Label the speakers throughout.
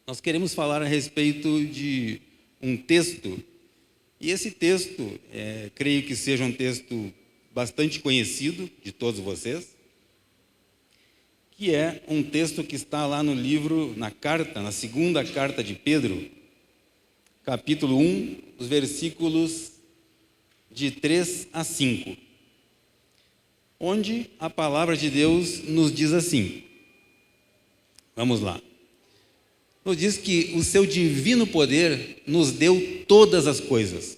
Speaker 1: Nós queremos falar a respeito de um texto, e esse texto, creio que seja um texto bastante conhecido de todos vocês, que é um texto que está lá no livro, na segunda carta de Pedro, capítulo 1, os versículos de 3 a 5, onde a palavra de Deus nos diz assim, vamos lá. Nos diz que o seu divino poder nos deu todas as coisas.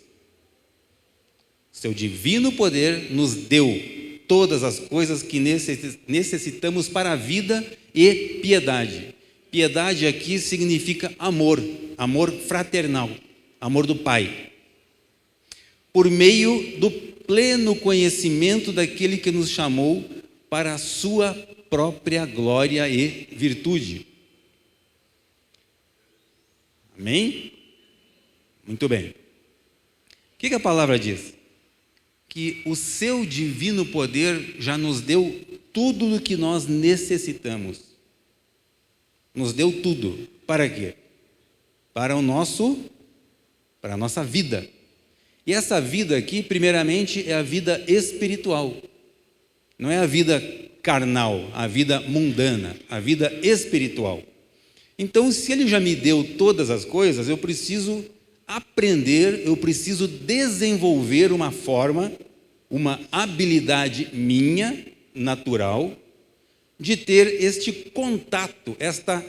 Speaker 1: O seu divino poder nos deu todas as coisas que necessitamos para a vida e piedade. Piedade aqui significa amor, amor fraternal, amor do Pai. Por meio do pleno conhecimento daquele que nos chamou para a sua própria glória e virtude. Amém? Muito bem. O que a palavra diz? Que o seu divino poder já nos deu tudo o que nós necessitamos. Nos deu tudo. Para quê? Para a nossa vida. E essa vida aqui, primeiramente, é a vida espiritual. Não é a vida carnal, a vida mundana, a vida espiritual. Então, se Ele já me deu todas as coisas, eu preciso aprender, eu preciso desenvolver uma forma, uma habilidade minha, natural, de ter este contato, esta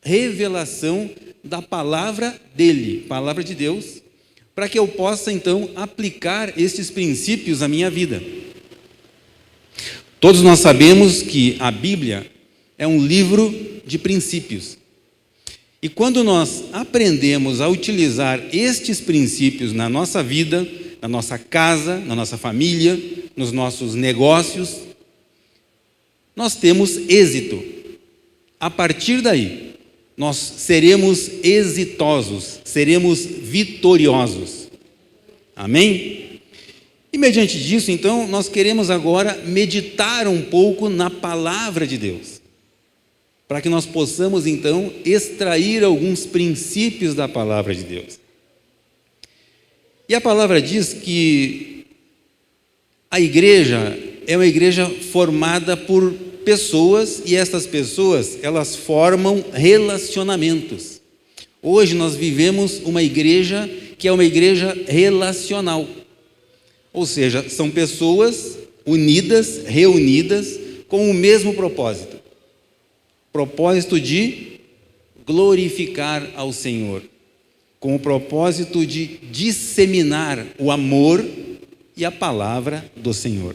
Speaker 1: revelação da palavra dEle, palavra de Deus, para que eu possa, então, aplicar estes princípios à minha vida. Todos nós sabemos que a Bíblia é um livro de princípios. E quando nós aprendemos a utilizar estes princípios na nossa vida, na nossa casa, na nossa família, nos nossos negócios, nós temos êxito. A partir daí, nós seremos exitosos, seremos vitoriosos. Amém? E mediante disso, então, nós queremos agora meditar um pouco na palavra de Deus, para que nós possamos, então, extrair alguns princípios da palavra de Deus. E a palavra diz que a igreja é uma igreja formada por pessoas, e essas pessoas, elas formam relacionamentos. Hoje nós vivemos uma igreja que é uma igreja relacional. Ou seja, são pessoas unidas, reunidas, com o mesmo propósito. Propósito de glorificar ao Senhor, com o propósito de disseminar o amor e a palavra do Senhor.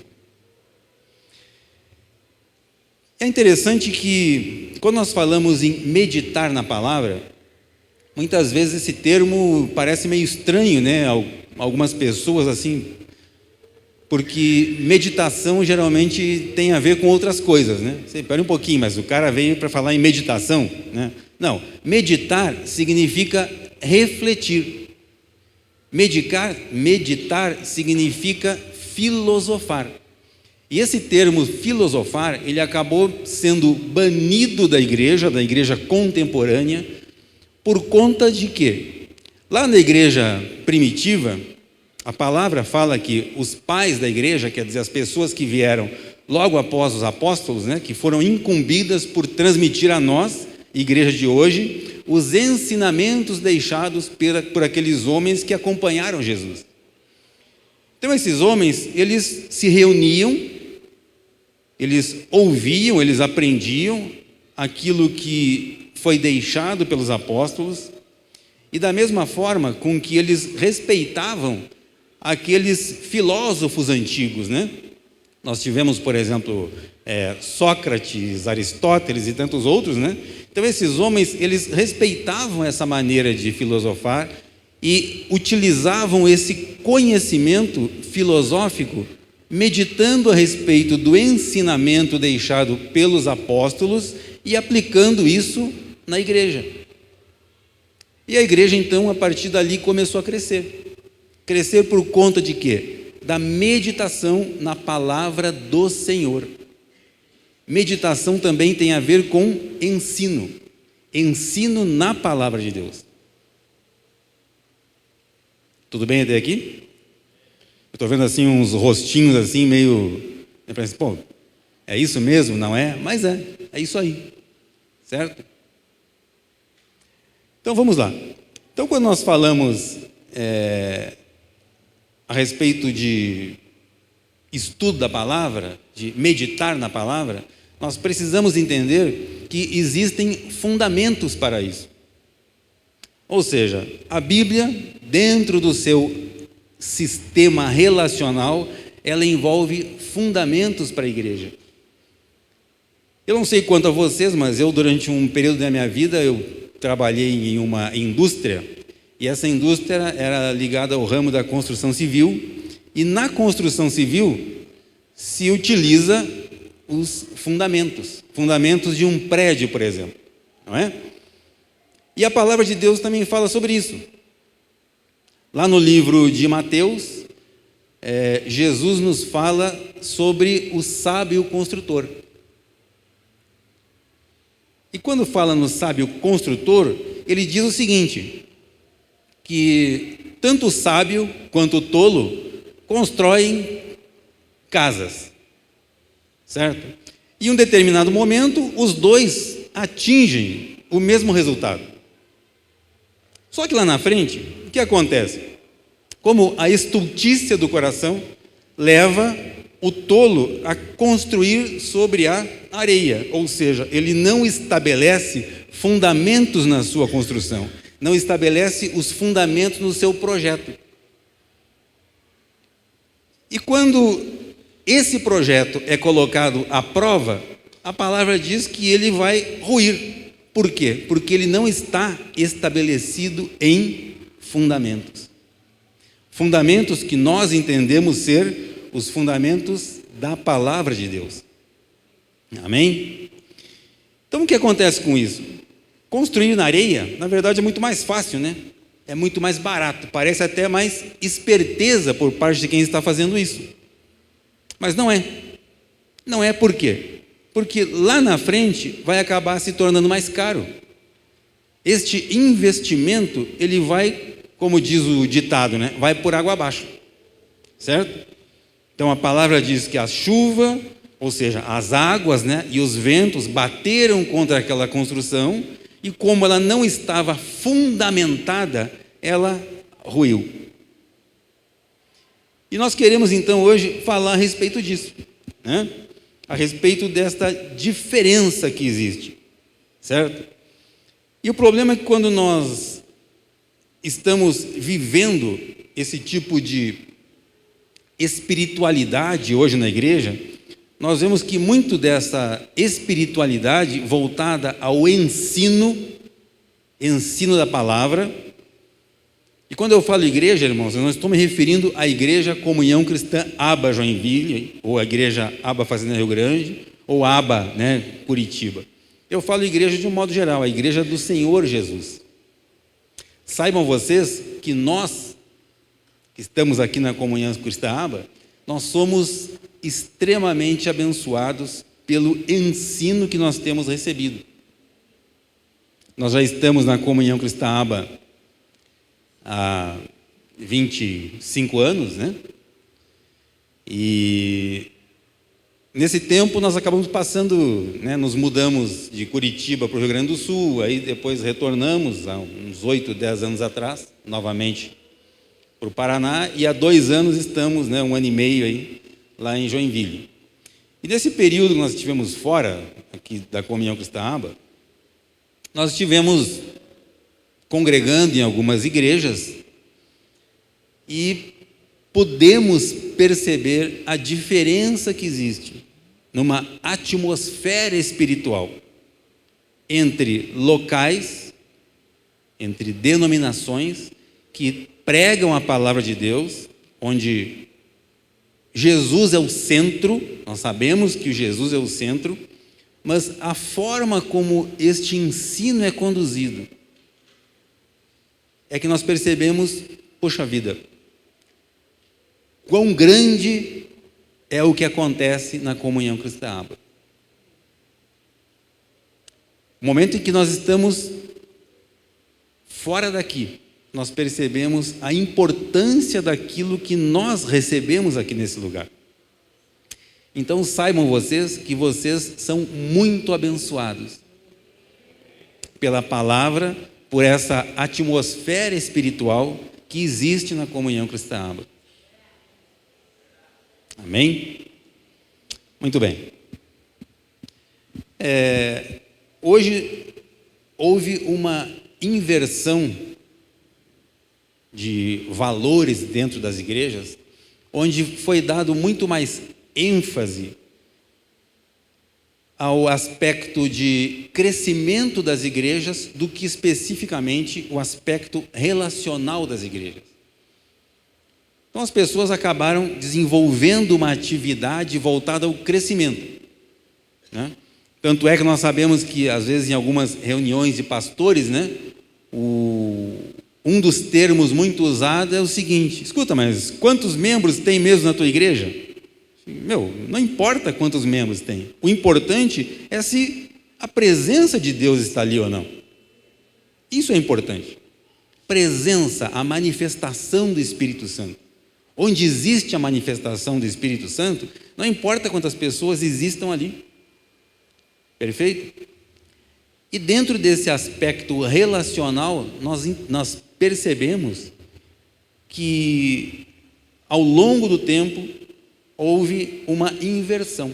Speaker 1: É interessante que, quando nós falamos em meditar na palavra, muitas vezes esse termo parece meio estranho, né? Algumas pessoas assim, porque meditação geralmente tem a ver com outras coisas, né? Você espera um pouquinho, mas o cara veio para falar em meditação, né? Não, meditar significa refletir. Meditar significa filosofar. E esse termo filosofar, ele acabou sendo banido da igreja contemporânea, por conta de quê? Lá na igreja primitiva, a palavra fala que os pais da igreja, quer dizer, as pessoas que vieram logo após os apóstolos, né, que foram incumbidas por transmitir a nós, igreja de hoje, os ensinamentos deixados por aqueles homens que acompanharam Jesus. Então, esses homens, eles se reuniam, eles ouviam, eles aprendiam aquilo que foi deixado pelos apóstolos, e da mesma forma com que eles respeitavam aqueles filósofos antigos, né? Nós tivemos, por exemplo, Sócrates, Aristóteles e tantos outros, né? Então esses homens, eles respeitavam essa maneira de filosofar e utilizavam esse conhecimento filosófico, meditando a respeito do ensinamento deixado pelos apóstolos e aplicando isso na igreja. E a igreja, então, a partir dali começou a crescer. Crescer por conta de quê? Da meditação na palavra do Senhor. Meditação também tem a ver com ensino. ensino na palavra de Deus. Tudo bem até aqui? Eu estou vendo assim uns rostinhos assim meio... Parece, pô, é isso mesmo? Não é? Mas é isso aí. Certo? Então vamos lá. Então quando nós falamos a respeito de estudo da palavra, de meditar na palavra, nós precisamos entender que existem fundamentos para isso. Ou seja, a Bíblia, dentro do seu sistema relacional, ela envolve fundamentos para a igreja. Eu não sei quanto a vocês, mas eu, durante um período da minha vida, eu trabalhei em uma indústria, e essa indústria era ligada ao ramo da construção civil, e na construção civil se utiliza os fundamentos de um prédio, por exemplo, não é? E a palavra de Deus também fala sobre isso. Lá no livro de Mateus, Jesus nos fala sobre o sábio construtor. E quando fala no sábio construtor, ele diz o seguinte, que tanto o sábio quanto o tolo constroem casas, certo? E em um determinado momento, os dois atingem o mesmo resultado. Só que lá na frente, o que acontece? Como a estultícia do coração leva o tolo a construir sobre a areia, ou seja, ele não estabelece fundamentos na sua construção, não estabelece os fundamentos no seu projeto. E quando esse projeto é colocado à prova, a palavra diz que ele vai ruir. Por quê? Porque ele não está estabelecido em fundamentos. Fundamentos que nós entendemos ser os fundamentos da palavra de Deus. Amém? Então o que acontece com isso? Construir na areia, na verdade, é muito mais fácil, né? É muito mais barato, parece até mais esperteza por parte de quem está fazendo isso. Mas não é. Não é por quê? Porque lá na frente vai acabar se tornando mais caro. Este investimento, ele vai, como diz o ditado, né? Vai por água abaixo. Certo? Então a palavra diz que a chuva, ou seja, as águas, né, e os ventos bateram contra aquela construção, e como ela não estava fundamentada, ela ruiu. E nós queremos então hoje falar a respeito disso, né? A respeito desta diferença que existe, certo? E o problema é que quando nós estamos vivendo esse tipo de espiritualidade hoje na igreja, nós vemos que muito dessa espiritualidade voltada ao ensino da palavra. E quando eu falo igreja, irmãos, eu não estou me referindo à Igreja Comunhão Cristã Aba Joinville, ou à Igreja Aba Fazenda Rio Grande, ou Aba, né, Curitiba. Eu falo igreja de um modo geral, a igreja do Senhor Jesus. Saibam vocês que nós, que estamos aqui na Comunhão Cristã Aba, nós somos extremamente abençoados pelo ensino que nós temos recebido. Nós já estamos na Comunhão Cristã Aba há 25 anos, né? E nesse tempo nós acabamos passando, né, nos mudamos de Curitiba para o Rio Grande do Sul, aí depois retornamos, há uns 8, 10 anos atrás, novamente para o Paraná, e há 2 anos estamos, né, 1 ano e meio aí, lá em Joinville. E nesse período que nós estivemos fora aqui da Comunhão Cristã Aba, nós estivemos congregando em algumas igrejas e podemos perceber a diferença que existe numa atmosfera espiritual entre locais, entre denominações que pregam a palavra de Deus, onde Jesus é o centro, nós sabemos que Jesus é o centro, mas a forma como este ensino é conduzido é que nós percebemos, poxa vida, quão grande é o que acontece na Comunhão Cristã Aba. O momento em que nós estamos fora daqui, nós percebemos a importância daquilo que nós recebemos aqui nesse lugar. Então saibam vocês que vocês são muito abençoados pela palavra, por essa atmosfera espiritual que existe na Comunhão Cristã Aba. Amém? Muito bem. Hoje houve uma inversão de valores dentro das igrejas, onde foi dado muito mais ênfase ao aspecto de crescimento das igrejas do que especificamente o aspecto relacional das igrejas. Então as pessoas acabaram desenvolvendo uma atividade voltada ao crescimento, né? Tanto é que nós sabemos que às vezes em algumas reuniões de pastores, né, um dos termos muito usados é o seguinte: escuta, mas quantos membros tem mesmo na tua igreja? Não importa quantos membros tem. O importante é se a presença de Deus está ali ou não. Isso é importante. Presença, a manifestação do Espírito Santo. Onde existe a manifestação do Espírito Santo, não importa quantas pessoas existam ali. Perfeito? E dentro desse aspecto relacional, nós percebemos que ao longo do tempo houve uma inversão.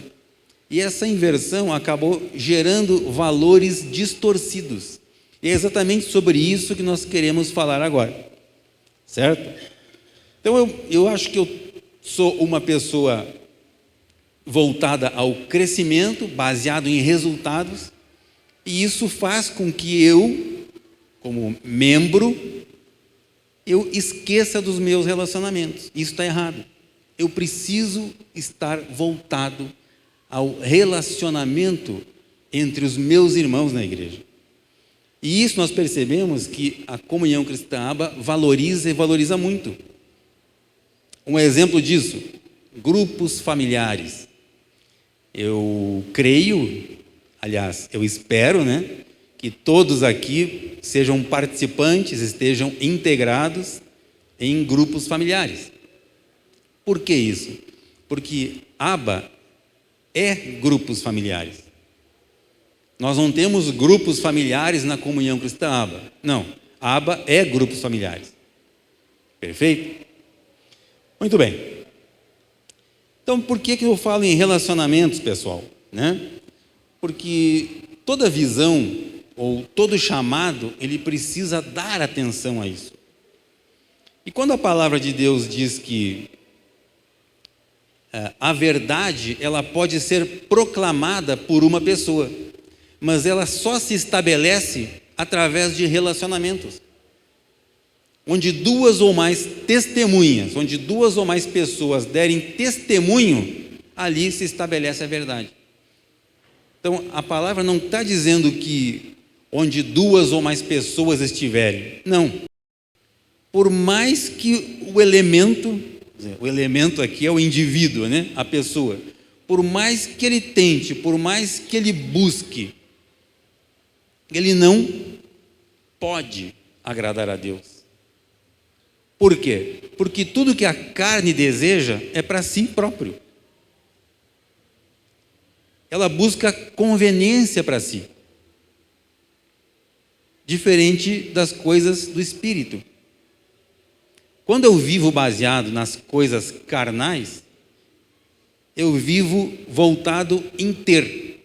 Speaker 1: E essa inversão acabou gerando valores distorcidos. E é exatamente sobre isso que nós queremos falar agora. Certo? Então eu acho que eu sou uma pessoa voltada ao crescimento, baseado em resultados, e isso faz com que eu, como membro, eu esqueça dos meus relacionamentos. Isso está errado. Eu preciso estar voltado ao relacionamento entre os meus irmãos na igreja. E isso nós percebemos que a Comunhão Cristã Aba valoriza e valoriza muito. Um exemplo disso, grupos familiares. Eu creio, aliás, eu espero, né, que todos aqui sejam participantes, estejam integrados em grupos familiares. Por que isso? Porque Aba é grupos familiares. Nós não temos grupos familiares na Comunhão Cristã Aba. Não, Aba é grupos familiares. Perfeito? Muito bem. Então, por que eu falo em relacionamentos, pessoal? Né? Porque toda visão ou todo chamado, ele precisa dar atenção a isso. E quando a palavra de Deus diz que a verdade, ela pode ser proclamada por uma pessoa, mas ela só se estabelece através de relacionamentos. Onde duas ou mais testemunhas, onde duas ou mais pessoas derem testemunho, ali se estabelece a verdade. Então, a palavra não está dizendo que onde duas ou mais pessoas estiverem. Não. Por mais que o elemento aqui é o indivíduo, né? A pessoa. Por mais que ele tente, por mais que ele busque, ele não pode agradar a Deus. Por quê? Porque tudo que a carne deseja é para si próprio. Ela busca conveniência para si. Diferente das coisas do Espírito. Quando eu vivo baseado nas coisas carnais, eu vivo voltado em ter.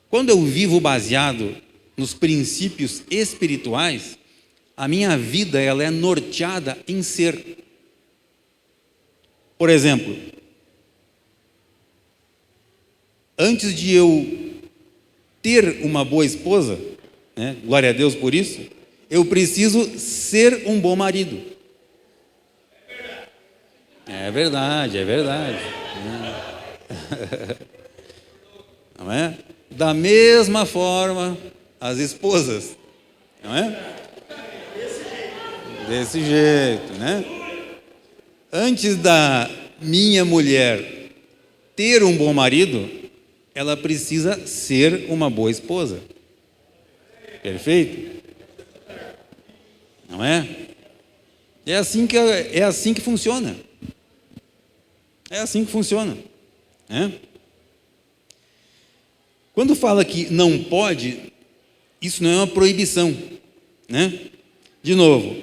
Speaker 1: Quando eu vivo baseado nos princípios espirituais, a minha vida ela é norteada em ser. Por exemplo, antes de eu ter uma boa esposa, né, glória a Deus por isso, eu preciso ser um bom marido. É verdade. Não é? Da mesma forma, as esposas, não é? Desse jeito, né? Antes da minha mulher ter um bom marido, ela precisa ser uma boa esposa. Perfeito? Não é? É assim que funciona. É assim que funciona. Né? Quando fala que não pode, isso não é uma proibição. Né? De novo,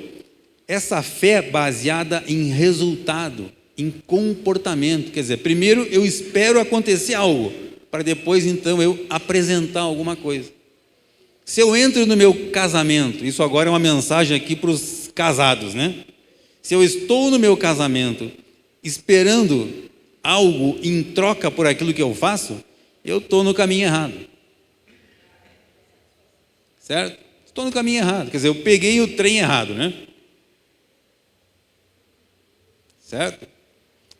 Speaker 1: essa fé baseada em resultado, em comportamento. Quer dizer, primeiro eu espero acontecer algo, para depois então eu apresentar alguma coisa. Se eu entro no meu casamento, isso agora é uma mensagem aqui para os casados, né? Se eu estou no meu casamento esperando algo em troca por aquilo que eu faço, eu estou no caminho errado. Certo? Estou no caminho errado. Quer dizer, eu peguei o trem errado, né? Certo?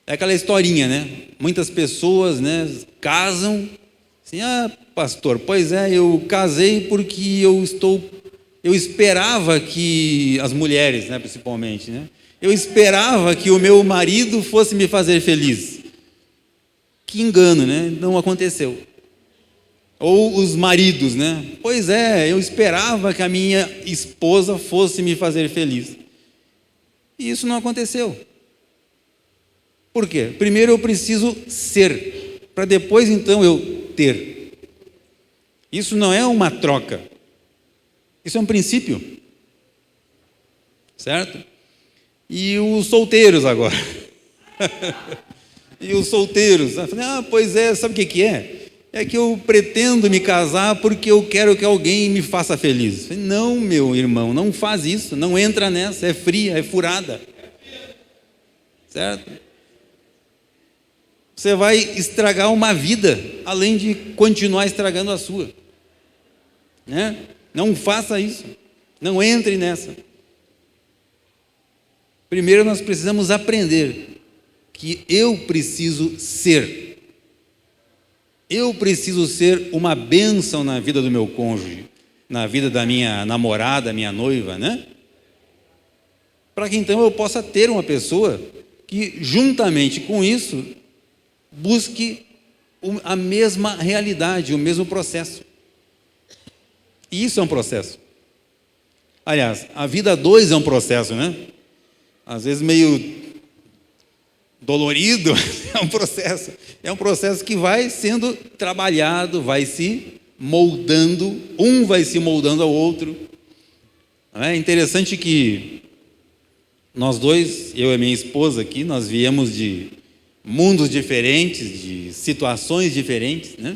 Speaker 1: É aquela historinha, né? Muitas pessoas, né, casam assim, pastor, pois é, eu casei porque eu esperava que as mulheres, né, principalmente, né? Eu esperava que o meu marido fosse me fazer feliz. Que engano, né? Não aconteceu. Ou os maridos, né? Pois é, eu esperava que a minha esposa fosse me fazer feliz. E isso não aconteceu. Por quê? Primeiro eu preciso ser, para depois então eu ter. Isso não é uma troca. Isso é um princípio. Certo? E os solteiros agora. E os solteiros. Pois é, sabe o que é? É que eu pretendo me casar porque eu quero que alguém me faça feliz. Não, meu irmão, não faz isso, não entra nessa, é fria, é furada. Certo? Você vai estragar uma vida, além de continuar estragando a sua. Né? Não faça isso, não entre nessa. Primeiro nós precisamos aprender que eu preciso ser. Eu preciso ser uma bênção na vida do meu cônjuge, na vida da minha namorada, minha noiva, né? Para que então eu possa ter uma pessoa que, juntamente com isso, busque a mesma realidade, o mesmo processo. E isso é um processo. Aliás, a vida a dois é um processo, né? Às vezes meio dolorido, é um processo que vai sendo trabalhado, vai se moldando, um vai se moldando ao outro. É interessante que nós dois, eu e minha esposa aqui, nós viemos de mundos diferentes, de situações diferentes, né?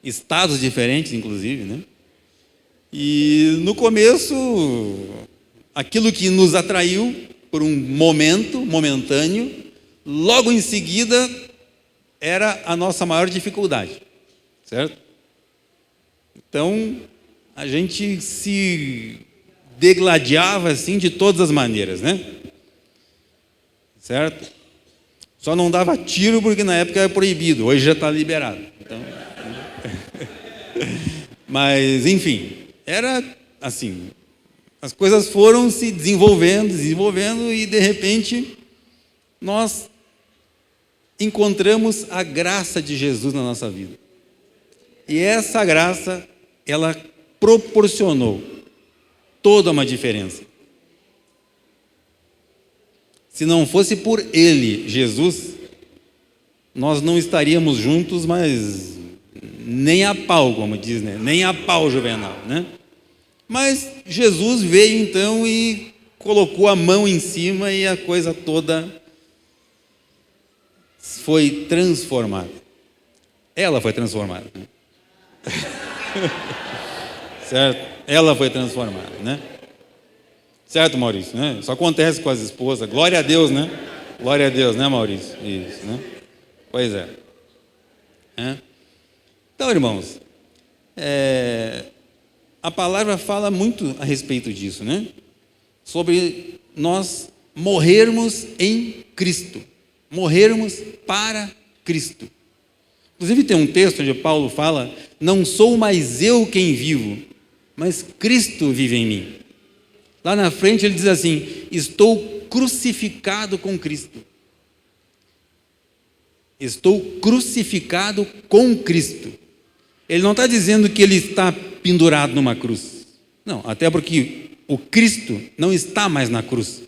Speaker 1: Estados diferentes, inclusive, né? E no começo, aquilo que nos atraiu por um momento, momentâneo, logo em seguida era a nossa maior dificuldade, certo? Então, a gente se degladiava assim de todas as maneiras, né? Certo? Só não dava tiro porque na época era proibido, hoje já está liberado. Então, mas, enfim, era assim, as coisas foram se desenvolvendo e de repente nós encontramos a graça de Jesus na nossa vida. E essa graça, ela proporcionou toda uma diferença. Se não fosse por Ele, Jesus, nós não estaríamos juntos, mas nem a pau, como diz, né? Nem a pau, Juvenal, né? Mas Jesus veio então e colocou a mão em cima e a coisa toda foi transformada. Ela foi transformada, né? Certo? Ela foi transformada, né? Certo, Maurício, né? Isso acontece com as esposas. Glória a Deus, né? Glória a Deus, né, Maurício? Isso, né? Pois é. Então, irmãos, a palavra fala muito a respeito disso, né? Sobre nós morrermos em Cristo. Morrermos para Cristo. Inclusive tem um texto onde Paulo fala: não sou mais eu quem vivo, mas Cristo vive em mim. Lá na frente ele diz assim: estou crucificado com Cristo. Estou crucificado com Cristo. Ele não está dizendo que ele está pendurado numa cruz. Não, até porque o Cristo não está mais na cruz.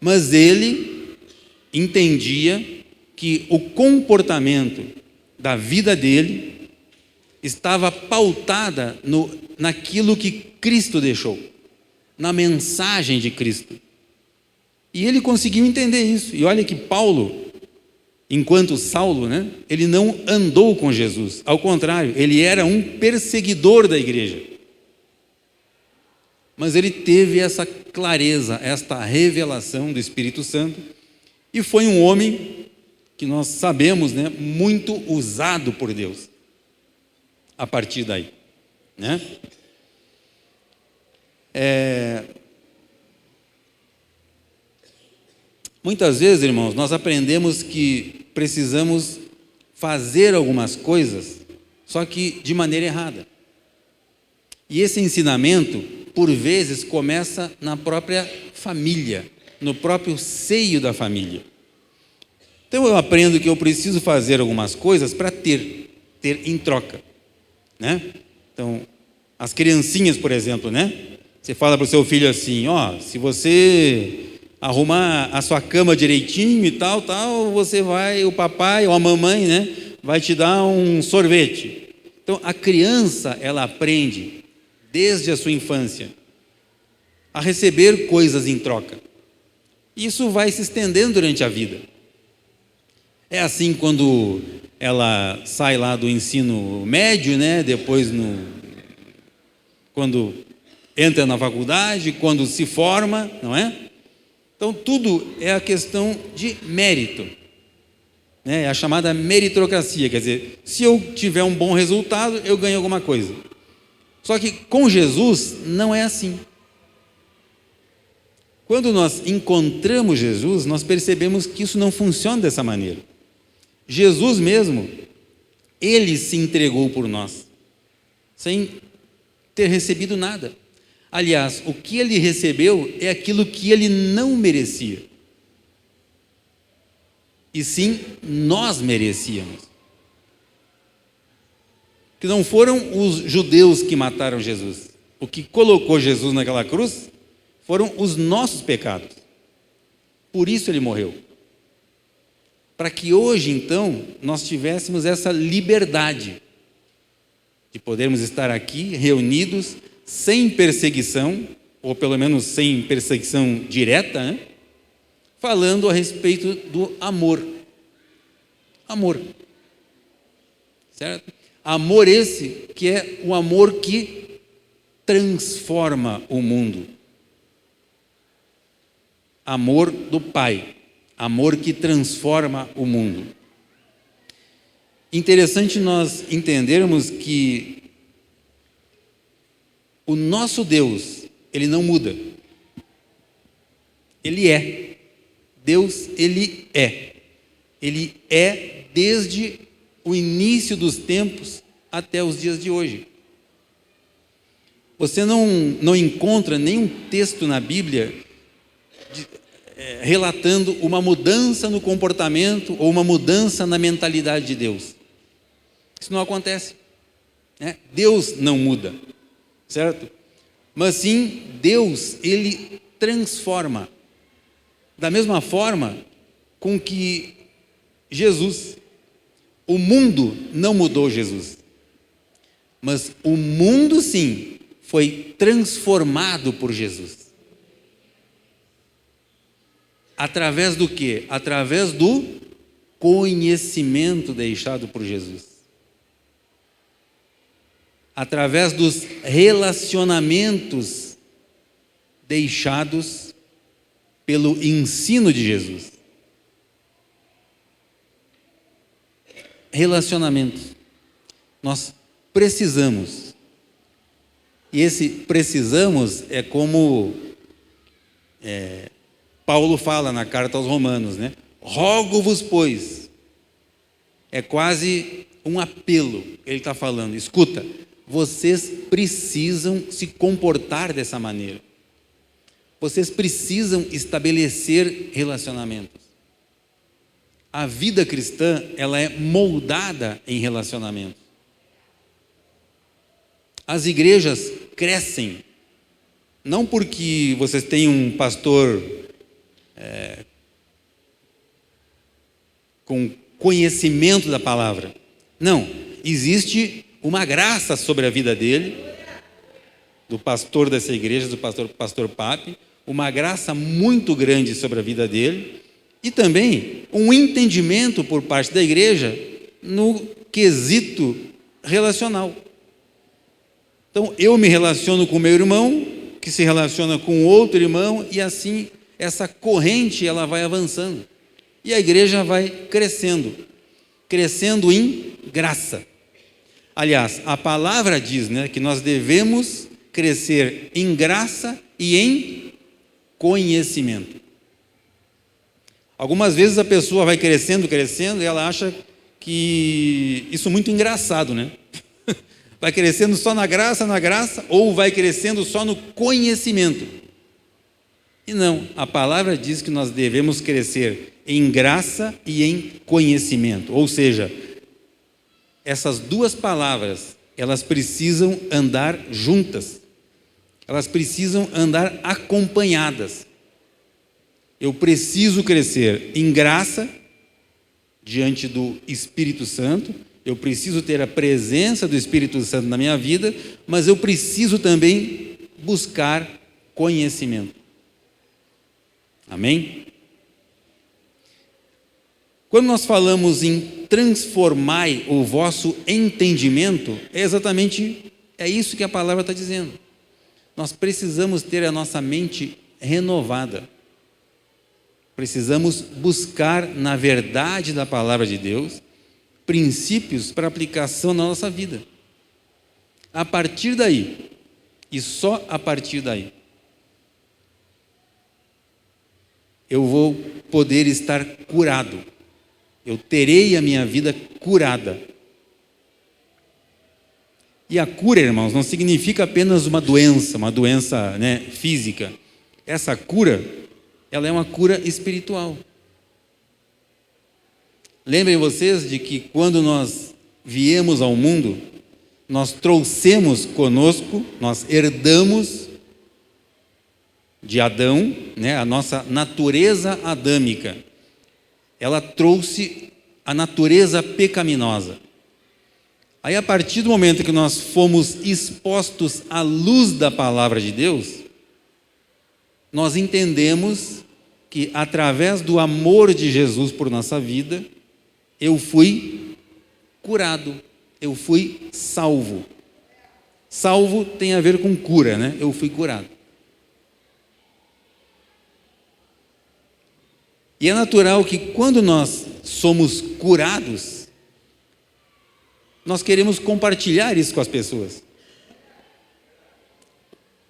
Speaker 1: Mas ele entendia que o comportamento da vida dele estava pautada naquilo que Cristo deixou, na mensagem de Cristo. E ele conseguiu entender isso. E olha que Paulo, enquanto Saulo, ele não andou com Jesus. Ao contrário, ele era um perseguidor da igreja. Mas ele teve essa clareza, esta revelação do Espírito Santo, e foi um homem que nós sabemos, muito usado por Deus a partir daí, Muitas vezes, irmãos, nós aprendemos que precisamos fazer algumas coisas, só que de maneira errada. E esse ensinamento, por vezes, começa na própria família, no próprio seio da família. Então eu aprendo que eu preciso fazer algumas coisas para ter em troca, Então, as criancinhas, por exemplo, Você fala para o seu filho assim, se você arrumar a sua cama direitinho e tal, você vai, o papai ou a mamãe, vai te dar um sorvete. Então, a criança, ela aprende, desde a sua infância, a receber coisas em troca. Isso vai se estendendo durante a vida. É assim quando ela sai lá do ensino médio, depois quando entra na faculdade, quando se forma, não é? Então, tudo é a questão de mérito. É a chamada meritocracia, quer dizer, se eu tiver um bom resultado, eu ganho alguma coisa. Só que com Jesus não é assim. Quando nós encontramos Jesus, nós percebemos que isso não funciona dessa maneira. Jesus mesmo, ele se entregou por nós, sem ter recebido nada. Aliás, o que ele recebeu é aquilo que ele não merecia. E sim, nós merecíamos. Que não foram os judeus que mataram Jesus. O que colocou Jesus naquela cruz foram os nossos pecados. Por isso ele morreu. Para que hoje, então, nós tivéssemos essa liberdade de podermos estar aqui reunidos sem perseguição, ou pelo menos sem perseguição direta, falando a respeito do amor. Amor. Certo? Amor esse que é o amor que transforma o mundo. Amor do Pai. Amor que transforma o mundo. Interessante nós entendermos que o nosso Deus, ele não muda. Ele é. Deus, ele é. Ele é desde o início dos tempos até os dias de hoje. Você não encontra nenhum texto na Bíblia relatando uma mudança no comportamento ou uma mudança na mentalidade de Deus. Isso não acontece. Deus não muda, certo? Mas sim, Deus, ele transforma. Da mesma forma com que Jesus, o mundo não mudou Jesus, mas o mundo sim foi transformado por Jesus. Através do quê? Através do conhecimento deixado por Jesus. Através dos relacionamentos deixados pelo ensino de Jesus. Relacionamentos. Nós precisamos. E esse precisamos é como Paulo fala na carta aos Romanos, Rogo-vos, pois. É quase um apelo. Ele está falando, escuta, vocês precisam se comportar dessa maneira. Vocês precisam estabelecer relacionamentos. A vida cristã, ela é moldada em relacionamentos. As igrejas crescem, não porque vocês têm um pastor com conhecimento da palavra. Não, existe uma graça sobre a vida dele, do pastor dessa igreja, do pastor Pape, uma graça muito grande sobre a vida dele, e também um entendimento por parte da igreja no quesito relacional. Então, eu me relaciono com o meu irmão, que se relaciona com outro irmão, e assim, essa corrente, ela vai avançando. E a igreja vai crescendo, crescendo em graça. Aliás, a palavra diz, né, que nós devemos crescer em graça e em conhecimento. Algumas vezes a pessoa vai crescendo, e ela acha que isso é muito engraçado, né? Vai crescendo só na graça, ou vai crescendo só no conhecimento. E não, a palavra diz que nós devemos crescer em graça e em conhecimento. Ou seja, essas duas palavras, elas precisam andar juntas. Elas precisam andar acompanhadas. Eu preciso crescer em graça diante do Espírito Santo. Eu preciso ter a presença do Espírito Santo na minha vida, mas eu preciso também buscar conhecimento. Amém? Quando nós falamos em transformai o vosso entendimento, é isso que a palavra está dizendo. Nós precisamos ter a nossa mente renovada. Precisamos buscar na verdade da palavra de Deus princípios para aplicação na nossa vida. A partir daí, e só a partir daí, eu vou poder estar curado. Eu terei a minha vida curada. E a cura, irmãos, não significa apenas uma doença, física. Essa cura, ela é uma cura espiritual. Lembrem vocês de que quando nós viemos ao mundo, nós trouxemos conosco, nós herdamos de Adão, a nossa natureza adâmica. Ela trouxe a natureza pecaminosa. Aí, a partir do momento que nós fomos expostos à luz da palavra de Deus, nós entendemos que, através do amor de Jesus por nossa vida, eu fui curado, eu fui salvo. Salvo tem a ver com cura, né? Eu fui curado. E é natural que quando nós somos curados, nós queremos compartilhar isso com as pessoas.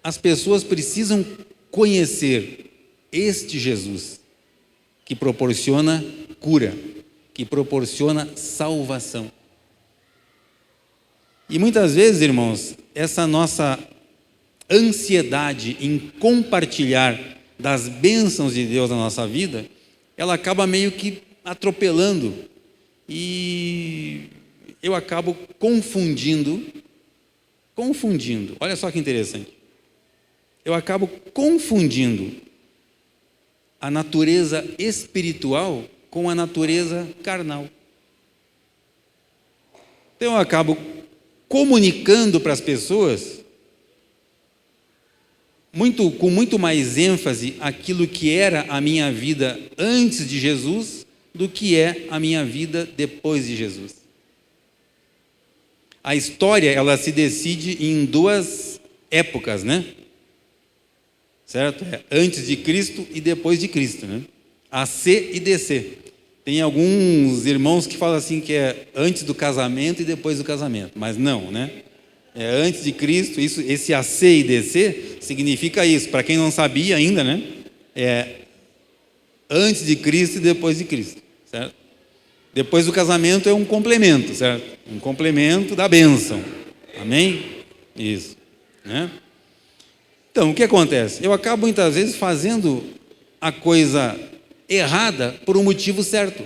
Speaker 1: As pessoas precisam conhecer este Jesus que proporciona cura, que proporciona salvação. E muitas vezes, irmãos, essa nossa ansiedade em compartilhar das bênçãos de Deus na nossa vida, ela acaba meio que atropelando, e eu acabo confundindo, olha só que interessante, eu acabo confundindo a natureza espiritual com a natureza carnal. Então eu acabo comunicando para as pessoas com muito mais ênfase aquilo que era a minha vida antes de Jesus do que é a minha vida depois de Jesus. A história, ela se decide em duas épocas, né? Certo? Antes de Cristo e depois de Cristo, né? AC e DC. Tem alguns irmãos que falam assim que é antes do casamento e depois do casamento, mas não, né? É antes de Cristo, esse AC e DC significa isso. Para quem não sabia ainda, né? É antes de Cristo e depois de Cristo, certo? Depois do casamento é um complemento, certo? Um complemento da bênção. Amém? Isso, né? Então, o que acontece? Eu acabo muitas vezes fazendo a coisa errada por um motivo certo.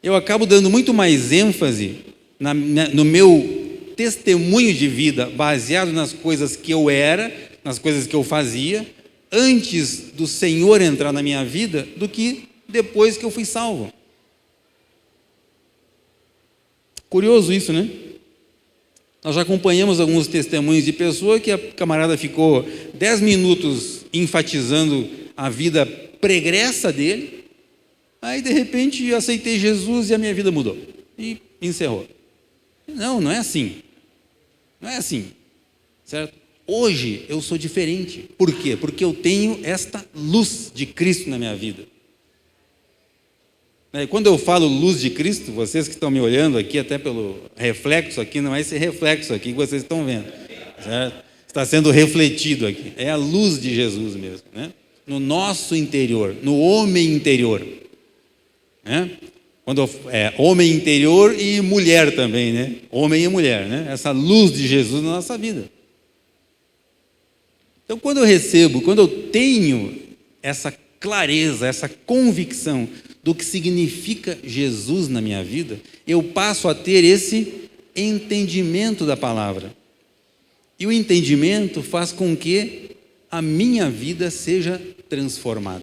Speaker 1: Eu acabo dando muito mais ênfase no meu testemunho de vida baseado nas coisas que eu era, nas coisas que eu fazia, antes do Senhor entrar na minha vida, do que depois que eu fui salvo. Curioso isso, né? Nós já acompanhamos alguns testemunhos de pessoa que a camarada ficou 10 minutos enfatizando a vida pregressa dele, aí de repente eu aceitei Jesus e a minha vida mudou. E encerrou. Não é assim. Não é assim. Certo? Hoje eu sou diferente. Por quê? Porque eu tenho esta luz de Cristo na minha vida. Quando eu falo luz de Cristo, vocês que estão me olhando aqui, até pelo reflexo aqui, não é esse reflexo aqui que vocês estão vendo. Certo? Está sendo refletido aqui. É a luz de Jesus mesmo. Né? No nosso interior, no homem interior. Né? Homem interior e mulher também, né? Homem e mulher, né? Essa luz de Jesus na nossa vida. Então, quando eu tenho essa clareza, essa convicção do que significa Jesus na minha vida, eu passo a ter esse entendimento da palavra. E o entendimento faz com que a minha vida seja transformada.